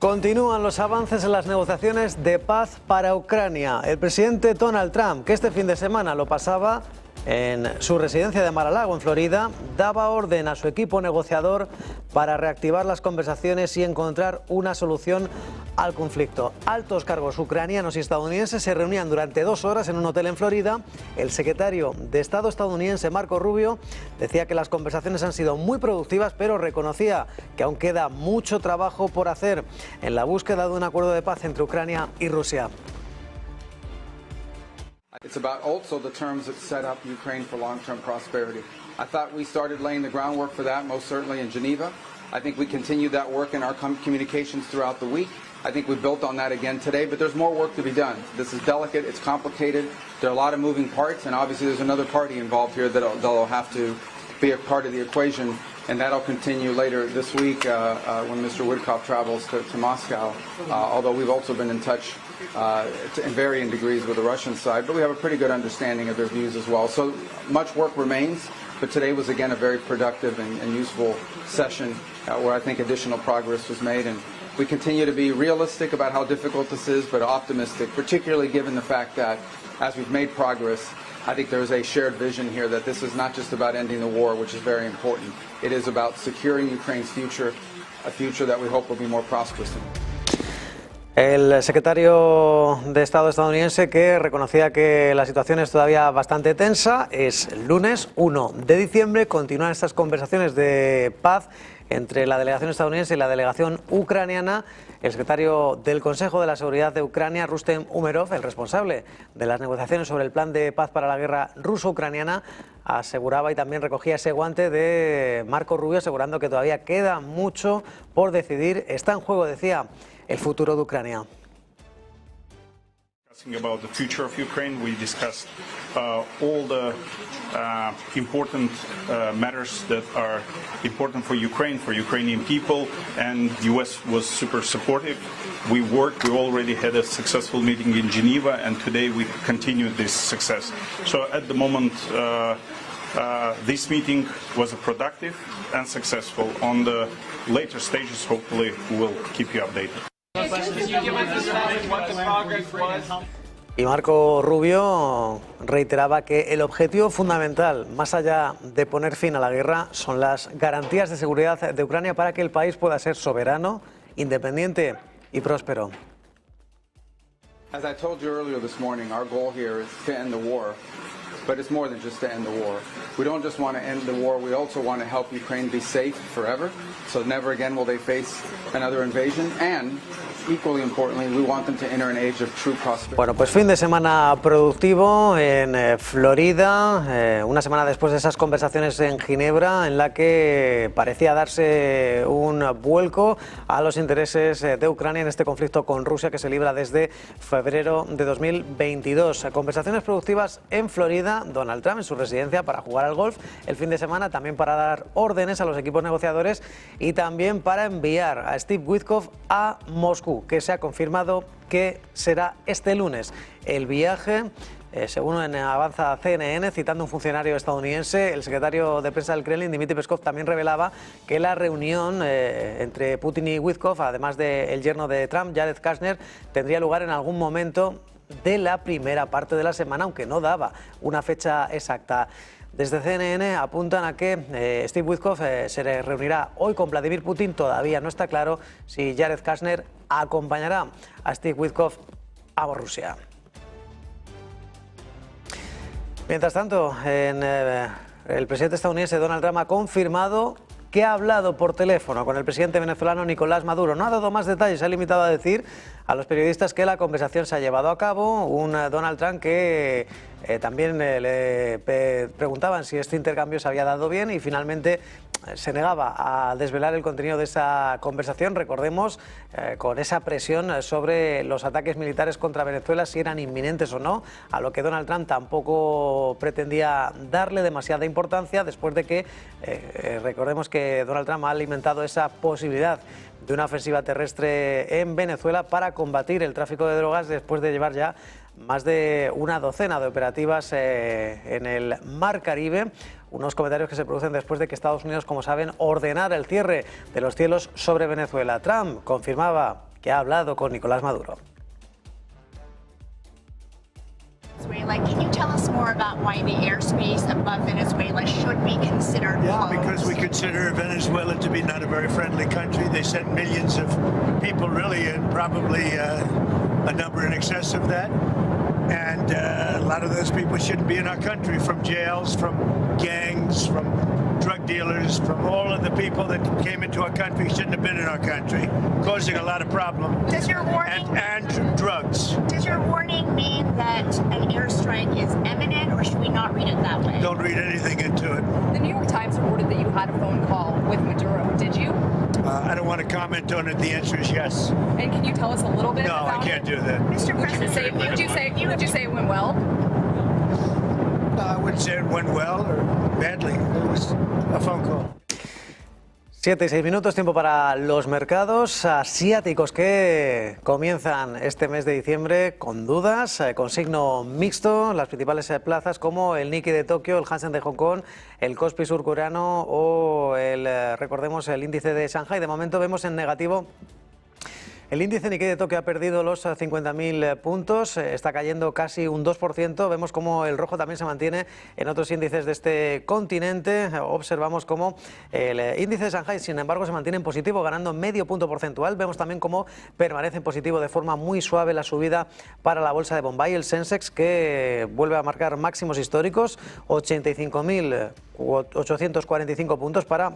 Continúan los avances en las negociaciones de paz para Ucrania. El presidente Donald Trump, que este fin de semana lo pasaba en su residencia de Mar-a-Lago, en Florida, daba orden a su equipo negociador para reactivar las conversaciones y encontrar una solución al conflicto. Altos cargos ucranianos y estadounidenses se reunían durante 2 horas en un hotel en Florida. El secretario de Estado estadounidense, Marco Rubio, decía que las conversaciones han sido muy productivas, pero reconocía que aún queda mucho trabajo por hacer en la búsqueda de un acuerdo de paz entre Ucrania y Rusia. It's about also the terms that set up Ukraine for long-term prosperity. I thought we started laying the groundwork for that most certainly in Geneva. I think we continued that work in our communications throughout the week. I think we built on that again today, but there's more work to be done. This is delicate, it's complicated, there are a lot of moving parts, and obviously there's another party involved here that'll have to be a part of the equation, and that'll continue later this week when Mr. Witkoff travels to Moscow, although we've also been in touch in varying degrees with the Russian side, but we have a pretty good understanding of their views as well. So much work remains, but today was again a very productive and useful session where I think additional progress was made, and we continue to be realistic about how difficult this is, but optimistic, particularly given the fact that as we've made progress, I think there's a shared vision here that this is not just about ending the war, which is very important. It is about securing Ukraine's future, a future that we hope will be more prosperous. El secretario de Estado estadounidense, que reconocía que la situación es todavía bastante tensa, es el lunes 1 de diciembre. Continúan estas conversaciones de paz entre la delegación estadounidense y la delegación ucraniana. El secretario del Consejo de la Seguridad de Ucrania, Rustem Umerov, el responsable de las negociaciones sobre el plan de paz para la guerra ruso-ucraniana, aseguraba y también recogía ese guante de Marco Rubio, asegurando que todavía queda mucho por decidir. Está en juego, decía, el futuro de Ucrania. About the future of Ukraine, we discussed all the important matters that are important for Ukraine, for Ukrainian people, and the US was super supportive. We already had a successful meeting in Geneva, and today we continued this success. So at the moment, this meeting was productive and successful. On the later stages, hopefully, we will keep you updated. Y Marco Rubio reiteraba que el objetivo fundamental, más allá de poner fin a la guerra, son las garantías de seguridad de Ucrania para que el país pueda ser soberano, independiente y próspero. As I told you earlier this morning, our goal here is to end the war. But it's more than just to end the war. We don't just want to end the war, we also want to help Ukraine be safe forever, so never again will they face another invasion, and equally importantly, we want them to enter an age of true prosperity. Bueno, pues fin de semana productivo en Florida, una semana después de esas conversaciones en Ginebra, en la que parecía darse un vuelco a los intereses de Ucrania en este conflicto con Rusia que se libra desde febrero de 2022. Conversaciones productivas en Florida, Donald Trump en su residencia para jugar al golf el fin de semana, también para dar órdenes a los equipos negociadores y también para enviar a Steve Witkoff a Moscú, que se ha confirmado que será este lunes. El viaje, según avanza CNN, citando a un funcionario estadounidense, el secretario de prensa del Kremlin, Dmitry Peskov, también revelaba que la reunión entre Putin y Witkoff, además del yerno de Trump, Jared Kushner, tendría lugar en algún momento de la primera parte de la semana, aunque no daba una fecha exacta. Desde CNN apuntan a que Steve Witkoff se reunirá hoy con Vladimir Putin. Todavía no está claro si Jared Kushner acompañará a Steve Witkoff a Rusia. Mientras tanto, el presidente estadounidense Donald Trump ha confirmado que ha hablado por teléfono con el presidente venezolano Nicolás Maduro. No ha dado más detalles, se ha limitado a decir a los periodistas que la conversación se ha llevado a cabo. Un Donald Trump que también le preguntaban si este intercambio se había dado bien y finalmente se negaba a desvelar el contenido de esa conversación. Recordemos, con esa presión sobre los ataques militares contra Venezuela, si eran inminentes o no, a lo que Donald Trump tampoco pretendía darle demasiada importancia, después de que recordemos que Donald Trump ha alimentado esa posibilidad de una ofensiva terrestre en Venezuela para combatir el tráfico de drogas, después de llevar ya más de una docena de operativas en el Mar Caribe. Unos comentarios que se producen después de que Estados Unidos, como saben, ordenara el cierre de los cielos sobre Venezuela. Trump confirmaba que ha hablado con Nicolás Maduro. Can you tell us more about why the airspace above Venezuela should be considered closed? Yeah, because we consider Venezuela to be not a very friendly country. They sent millions of people, really, and probably a number in excess of that. And a lot of those people shouldn't be in our country, from jails, from gangs, from drug dealers, from all of the people that came into our country shouldn't have been in our country, causing a lot of problems. Does your warning and drugs. Does your warning mean that an airstrike is imminent, or should we not read it that way? Don't read anything into it. The New York Times reported that you had a phone call with Maduro. Did you? I don't want to comment on it. The answer is yes. And can you tell us a little bit about it? No, I can't do that. Mr. President, Would you say it went well? I wouldn't say it went well or badly. It was a phone call. 7 y 6 minutos, tiempo para los mercados asiáticos que comienzan este mes de diciembre con dudas, con signo mixto. Las principales plazas como el Nikkei de Tokio, el Hansen de Hong Kong, el Kospi surcoreano o recordemos, el índice de Shanghai. De momento vemos en negativo. El índice Nikkei de Tokio ha perdido los 50.000 puntos, está cayendo casi un 2%. Vemos como el rojo también se mantiene en otros índices de este continente. Observamos como el índice de Shanghai, sin embargo, se mantiene en positivo, ganando medio punto porcentual. Vemos también cómo permanece en positivo de forma muy suave la subida para la bolsa de Bombay, el Sensex, que vuelve a marcar máximos históricos, 85.845 puntos para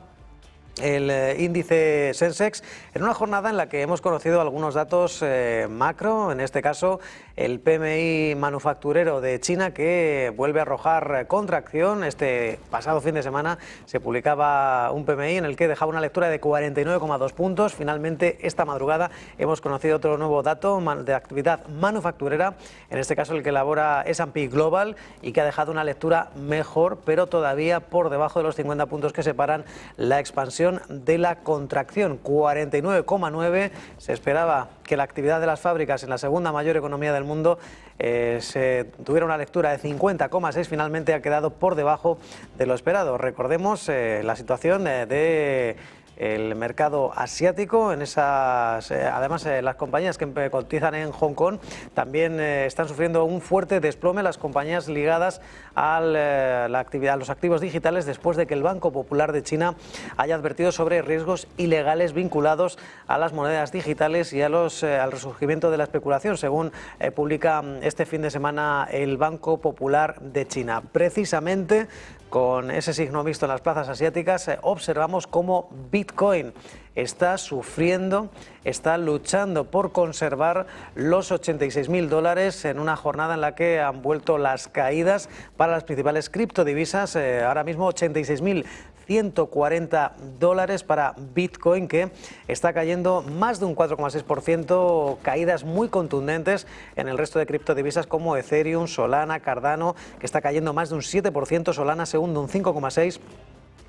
el índice Sensex, en una jornada en la que hemos conocido algunos datos macro, en este caso el PMI manufacturero de China, que vuelve a arrojar contracción. Este pasado fin de semana se publicaba un PMI en el que dejaba una lectura de 49,2 puntos. Finalmente, esta madrugada hemos conocido otro nuevo dato de actividad manufacturera, en este caso el que elabora S&P Global, y que ha dejado una lectura mejor, pero todavía por debajo de los 50 puntos que separan la expansión de la contracción. 49,9. Se esperaba que la actividad de las fábricas en la segunda mayor economía del mundo se tuviera una lectura de 50,6. Finalmente ha quedado por debajo de lo esperado. Recordemos la situación de el mercado asiático. En esas, además, las compañías que cotizan en Hong Kong también están sufriendo un fuerte desplome, las compañías ligadas a la actividad, a los activos digitales, después de que el Banco Popular de China haya advertido sobre riesgos ilegales vinculados a las monedas digitales y al resurgimiento de la especulación, según publica este fin de semana el Banco Popular de China. Precisamente con ese signo mixto en las plazas asiáticas, observamos cómo Bitcoin está sufriendo, está luchando por conservar los $86.000 en una jornada en la que han vuelto las caídas para las principales criptodivisas. Ahora mismo $140 para Bitcoin, que está cayendo más de un 4,6%, caídas muy contundentes en el resto de criptodivisas como Ethereum, Solana, Cardano, que está cayendo más de un 7%, Solana segundo un 5,6%,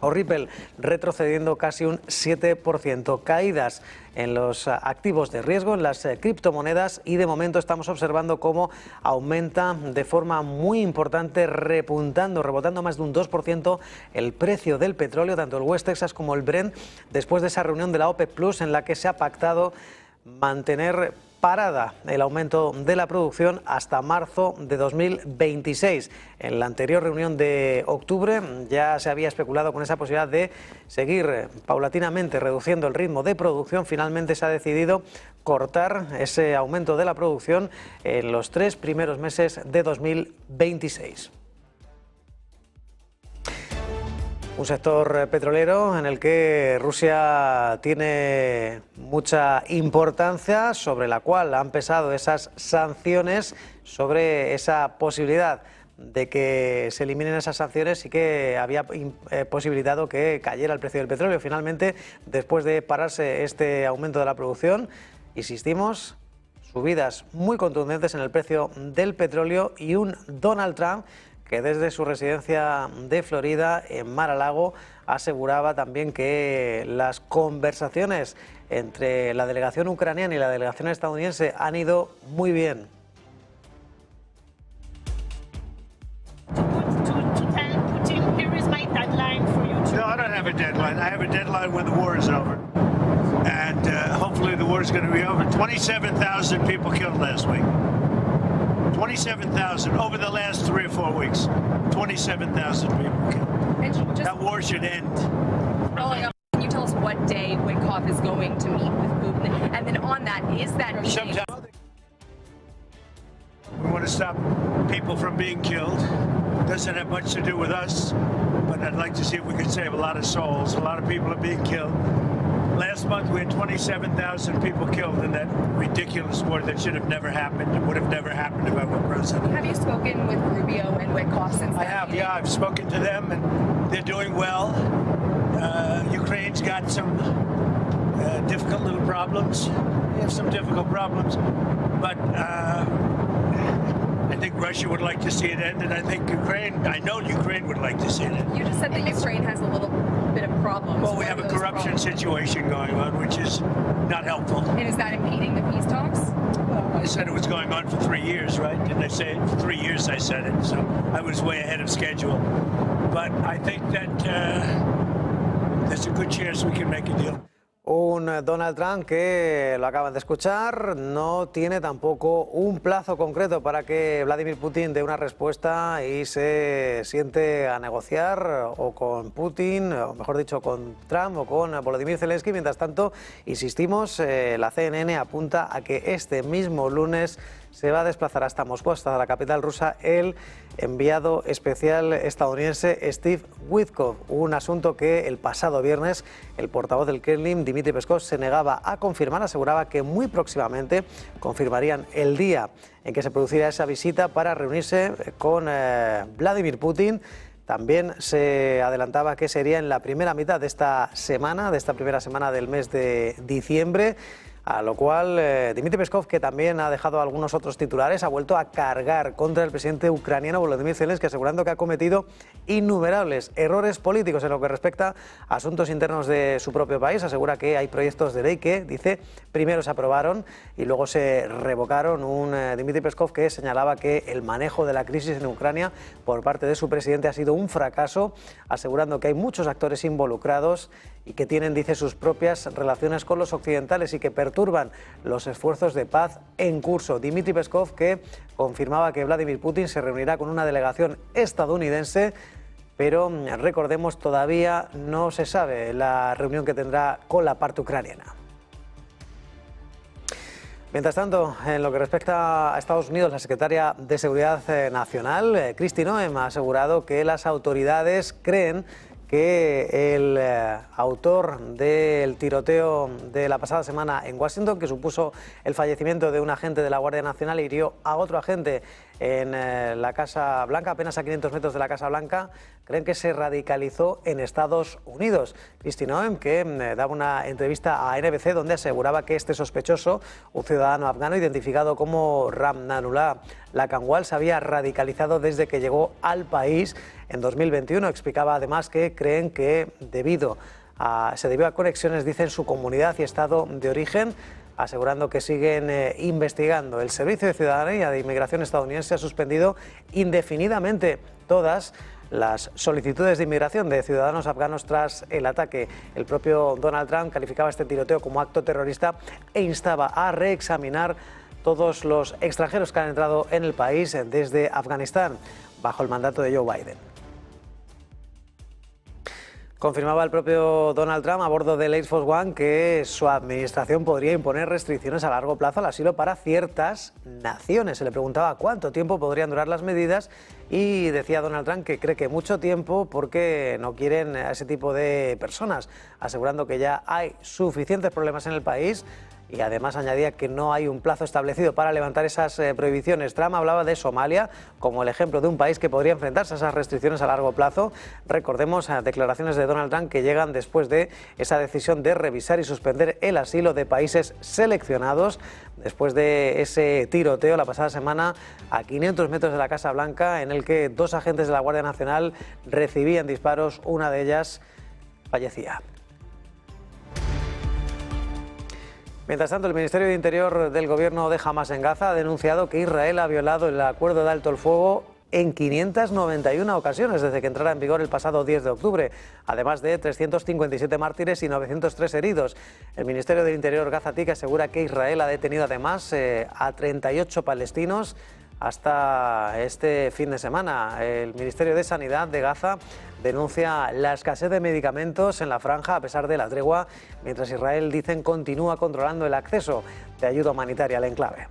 o Ripple retrocediendo casi un 7%. Caídas en los activos de riesgo, en las criptomonedas, y de momento estamos observando cómo aumenta de forma muy importante, rebotando más de un 2% el precio del petróleo, tanto el West Texas como el Brent, después de esa reunión de la OPEC Plus en la que se ha pactado mantener parada el aumento de la producción hasta marzo de 2026. En la anterior reunión de octubre ya se había especulado con esa posibilidad de seguir paulatinamente reduciendo el ritmo de producción. Finalmente se ha decidido cortar ese aumento de la producción en los 3 primeros meses de 2026. Un sector petrolero en el que Rusia tiene mucha importancia, sobre la cual han pesado esas sanciones, sobre esa posibilidad de que se eliminen esas sanciones y que había posibilitado que cayera el precio del petróleo. Finalmente, después de pararse este aumento de la producción, insistimos, subidas muy contundentes en el precio del petróleo y un Donald Trump que desde su residencia de Florida, en Mar-a-Lago, aseguraba también que las conversaciones entre la delegación ucraniana y la delegación estadounidense han ido muy bien. No, I don't have a deadline. I have a deadline when the war is over. And hopefully the war is going to be over. 27,000 people killed last week. 27,000 over the last 3 or 4 weeks. 27,000 people killed. That war should end. Following up, can you tell us what day Witkoff is going to meet with Putin? And then on that, is that meeting... We want to stop people from being killed. Doesn't have much to do with us, but I'd like to see if we can save a lot of souls. A lot of people are being killed. Last month we had 27,000 people killed in that ridiculous war that should have never happened. It would have never happened if I were president. Have you spoken with Rubio and Witkoff since I have, yeah. I've spoken to them, and they're doing well. Ukraine's got some difficult little problems. They have some difficult problems, but I think Russia would like to see it end, and I think I know Ukraine would like to see it end. You just said that Ukraine has a little bit of problems. Well, we have a corruption situation going on, which is not helpful. And is that impeding the peace talks? Well, I said it was going on for 3 years, right? Didn't I say it? For 3 years I said it, so I was way ahead of schedule. But I think that there's a good chance we can make a deal. Un Donald Trump que, lo acaban de escuchar, no tiene tampoco un plazo concreto para que Vladimir Putin dé una respuesta y se siente a negociar o con Putin, o mejor dicho con Trump o con Volodymyr Zelensky. Mientras tanto, insistimos, la CNN apunta a que este mismo lunes se va a desplazar hasta Moscú, hasta la capital rusa, el enviado especial estadounidense Steve Witkoff. Un asunto que el pasado viernes el portavoz del Kremlin, Dmitry Peskov, se negaba a confirmar. Aseguraba que muy próximamente confirmarían el día en que se produciría esa visita para reunirse con Vladimir Putin. También se adelantaba que sería en la primera mitad de esta primera semana del mes de diciembre. A lo cual Dmitry Peskov, que también ha dejado algunos otros titulares, ha vuelto a cargar contra el presidente ucraniano Volodymyr Zelensky, asegurando que ha cometido innumerables errores políticos en lo que respecta a asuntos internos de su propio país. Asegura que hay proyectos de ley que, dice, primero se aprobaron y luego se revocaron. Un Dmitry Peskov que señalaba que el manejo de la crisis en Ucrania por parte de su presidente ha sido un fracaso, asegurando que hay muchos actores involucrados y que tienen, dice, sus propias relaciones con los occidentales y que perturban los esfuerzos de paz en curso. Dmitry Peskov, que confirmaba que Vladimir Putin se reunirá con una delegación estadounidense, pero recordemos, todavía no se sabe la reunión que tendrá con la parte ucraniana. Mientras tanto, en lo que respecta a Estados Unidos, la secretaria de Seguridad Nacional, Kristi Noem, ha asegurado que las autoridades creen que el autor del tiroteo de la pasada semana en Washington, que supuso el fallecimiento de un agente de la Guardia Nacional, hirió a otro agente en la Casa Blanca, apenas a 500 metros de la Casa Blanca, creen que se radicalizó en Estados Unidos. Kristi Noem, que daba una entrevista a NBC donde aseguraba que este sospechoso, un ciudadano afgano identificado como Ramnanullah Lakanwal, se había radicalizado desde que llegó al país en 2021. Explicaba además que creen que se debió a conexiones, dicen, su comunidad y estado de origen, asegurando que siguen investigando. El Servicio de Ciudadanía de Inmigración estadounidense ha suspendido indefinidamente todas las solicitudes de inmigración de ciudadanos afganos tras el ataque. El propio Donald Trump calificaba este tiroteo como acto terrorista e instaba a reexaminar todos los extranjeros que han entrado en el país desde Afganistán bajo el mandato de Joe Biden. Confirmaba el propio Donald Trump a bordo del Air Force One que su administración podría imponer restricciones a largo plazo al asilo para ciertas naciones. Se le preguntaba cuánto tiempo podrían durar las medidas y decía Donald Trump que cree que mucho tiempo porque no quieren a ese tipo de personas, asegurando que ya hay suficientes problemas en el país. Y además añadía que no hay un plazo establecido para levantar esas prohibiciones. Trump hablaba de Somalia como el ejemplo de un país que podría enfrentarse a esas restricciones a largo plazo. Recordemos declaraciones de Donald Trump que llegan después de esa decisión de revisar y suspender el asilo de países seleccionados después de ese tiroteo la pasada semana a 500 metros de la Casa Blanca, en el que 2 agentes de la Guardia Nacional recibían disparos, una de ellas fallecía. Mientras tanto, el Ministerio de Interior del Gobierno de Hamás en Gaza ha denunciado que Israel ha violado el acuerdo de alto el fuego en 591 ocasiones desde que entrara en vigor el pasado 10 de octubre, además de 357 mártires y 903 heridos. El Ministerio del Interior gazatíes asegura que Israel ha detenido además a 38 palestinos hasta este fin de semana. El Ministerio de Sanidad de Gaza denuncia la escasez de medicamentos en la franja a pesar de la tregua, mientras Israel, dicen, continúa controlando el acceso de ayuda humanitaria al enclave.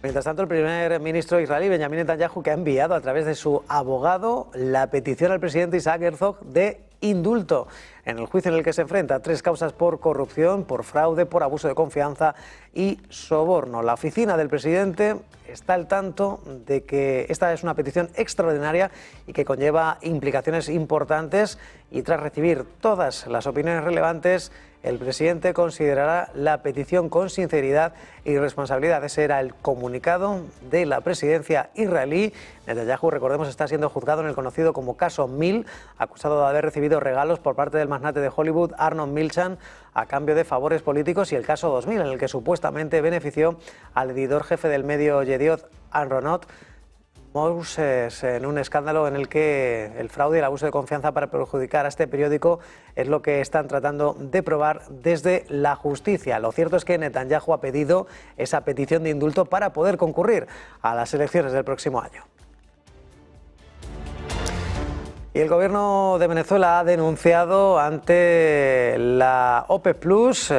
Mientras tanto, el primer ministro israelí, Benjamin Netanyahu, que ha enviado a través de su abogado la petición al presidente Isaac Herzog de indulto en el juicio en el que se enfrenta a 3 causas por corrupción, por fraude, por abuso de confianza y soborno. La oficina del presidente está al tanto de que esta es una petición extraordinaria y que conlleva implicaciones importantes, y tras recibir todas las opiniones relevantes, el presidente considerará la petición con sinceridad y responsabilidad. Ese era el comunicado de la presidencia israelí. Netanyahu, recordemos, está siendo juzgado en el conocido como caso Mil, acusado de haber recibido regalos por parte del magnate de Hollywood Arnold Milchan a cambio de favores políticos, y el caso 2000, en el que supuestamente benefició al editor jefe del medio Yediot Ahronot Moses, en un escándalo en el que el fraude y el abuso de confianza para perjudicar a este periódico es lo que están tratando de probar desde la justicia. Lo cierto es que Netanyahu ha pedido esa petición de indulto para poder concurrir a las elecciones del próximo año. Y el gobierno de Venezuela ha denunciado ante la OPEP Plus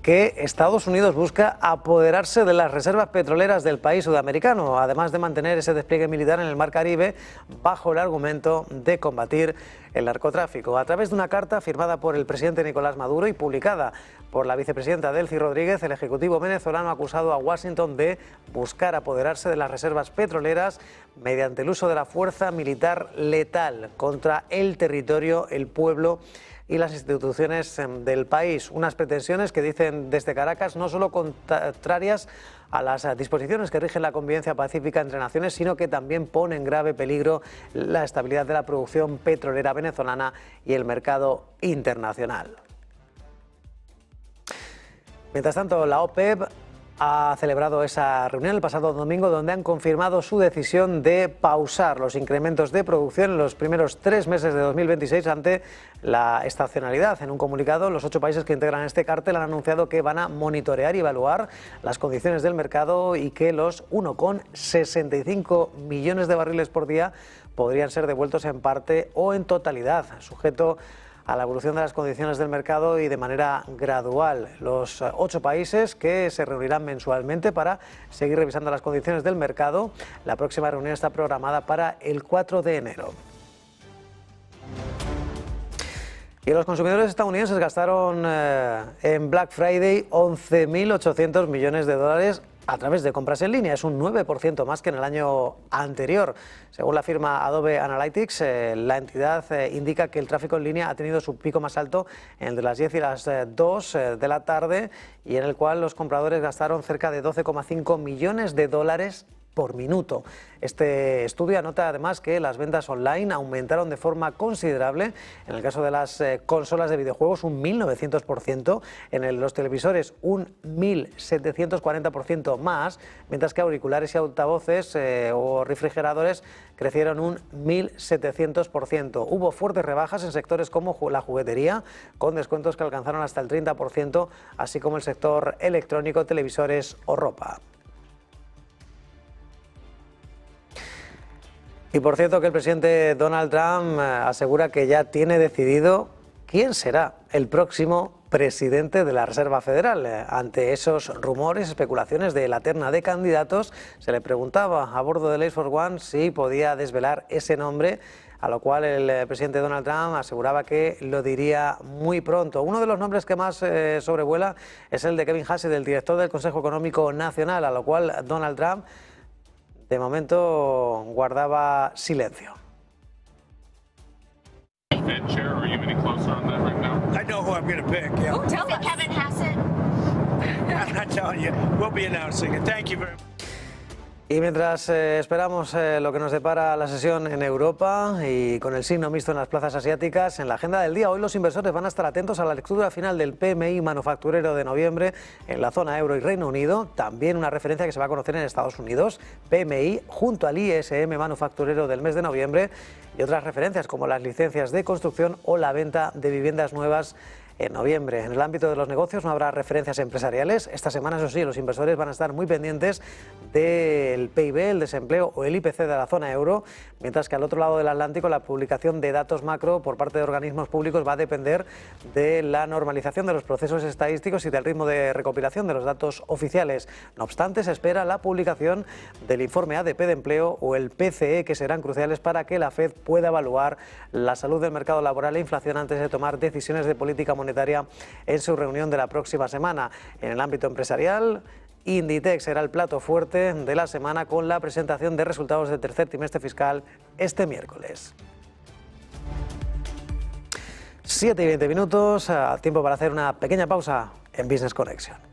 que Estados Unidos busca apoderarse de las reservas petroleras del país sudamericano, además de mantener ese despliegue militar en el Mar Caribe bajo el argumento de combatir el narcotráfico. A través de una carta firmada por el presidente Nicolás Maduro y publicada por la vicepresidenta Delcy Rodríguez, el Ejecutivo venezolano ha acusado a Washington de buscar apoderarse de las reservas petroleras mediante el uso de la fuerza militar letal contra el territorio, el pueblo y las instituciones del país. Unas pretensiones que, dicen desde Caracas, no solo contrarias a las disposiciones que rigen la convivencia pacífica entre naciones, sino que también pone en grave peligro la estabilidad de la producción petrolera venezolana y el mercado internacional. Mientras tanto, la OPEP ha celebrado esa reunión el pasado domingo, donde han confirmado su decisión de pausar los incrementos de producción en los primeros 3 meses de 2026 ante la estacionalidad. En un comunicado, los 8 países que integran este cártel han anunciado que van a monitorear y evaluar las condiciones del mercado y que los 1,65 millones de barriles por día podrían ser devueltos en parte o en totalidad, sujeto a la evolución de las condiciones del mercado y de manera gradual. Los 8 países que se reunirán mensualmente para seguir revisando las condiciones del mercado. La próxima reunión está programada para el 4 de enero. Y los consumidores estadounidenses gastaron en Black Friday 11.800 millones de dólares a través de compras en línea. Es un 9% más que en el año anterior. Según la firma Adobe Analytics, la entidad indica que el tráfico en línea ha tenido su pico más alto entre las 10 y las 2 de la tarde, y en el cual los compradores gastaron cerca de 12,5 millones de dólares por minuto. Este estudio anota además que las ventas online aumentaron de forma considerable. En el caso de las consolas de videojuegos, un 1.900%, en los televisores un 1.740% más, mientras que auriculares y altavoces o refrigeradores crecieron un 1.700%. Hubo fuertes rebajas en sectores como la juguetería, con descuentos que alcanzaron hasta el 30%, así como el sector electrónico, televisores o ropa. Y por cierto, que el presidente Donald Trump asegura que ya tiene decidido quién será el próximo presidente de la Reserva Federal. Ante esos rumores, especulaciones de la terna de candidatos, se le preguntaba a bordo del Air Force One si podía desvelar ese nombre, a lo cual el presidente Donald Trump aseguraba que lo diría muy pronto. Uno de los nombres que más sobrevuela es el de Kevin Hassett, el director del Consejo Económico Nacional, a lo cual Donald Trump de momento guardaba silencio. Fed chair, are you any closer on that right now? I know who I'm going to pick. Yeah. Ooh, tell me, Kevin Hassett. I'm not telling you. We'll be announcing it. Thank you very much. Y mientras esperamos lo que nos depara la sesión en Europa y con el signo mixto en las plazas asiáticas, en la agenda del día hoy los inversores van a estar atentos a la lectura final del PMI manufacturero de noviembre en la zona euro y Reino Unido, también una referencia que se va a conocer en Estados Unidos, PMI junto al ISM manufacturero del mes de noviembre y otras referencias como las licencias de construcción o la venta de viviendas nuevas en noviembre. En el ámbito de los negocios no habrá referencias empresariales. Esta semana, eso sí, los inversores van a estar muy pendientes del PIB, el desempleo o el IPC de la zona euro, mientras que al otro lado del Atlántico la publicación de datos macro por parte de organismos públicos va a depender de la normalización de los procesos estadísticos y del ritmo de recopilación de los datos oficiales. No obstante, se espera la publicación del informe ADP de empleo o el PCE, que serán cruciales para que la FED pueda evaluar la salud del mercado laboral e inflación antes de tomar decisiones de política monetaria en su reunión de la próxima semana. En el ámbito empresarial, Inditex será el plato fuerte de la semana con la presentación de resultados del tercer trimestre fiscal este miércoles. 7:20, tiempo para hacer una pequeña pausa en Business Connection.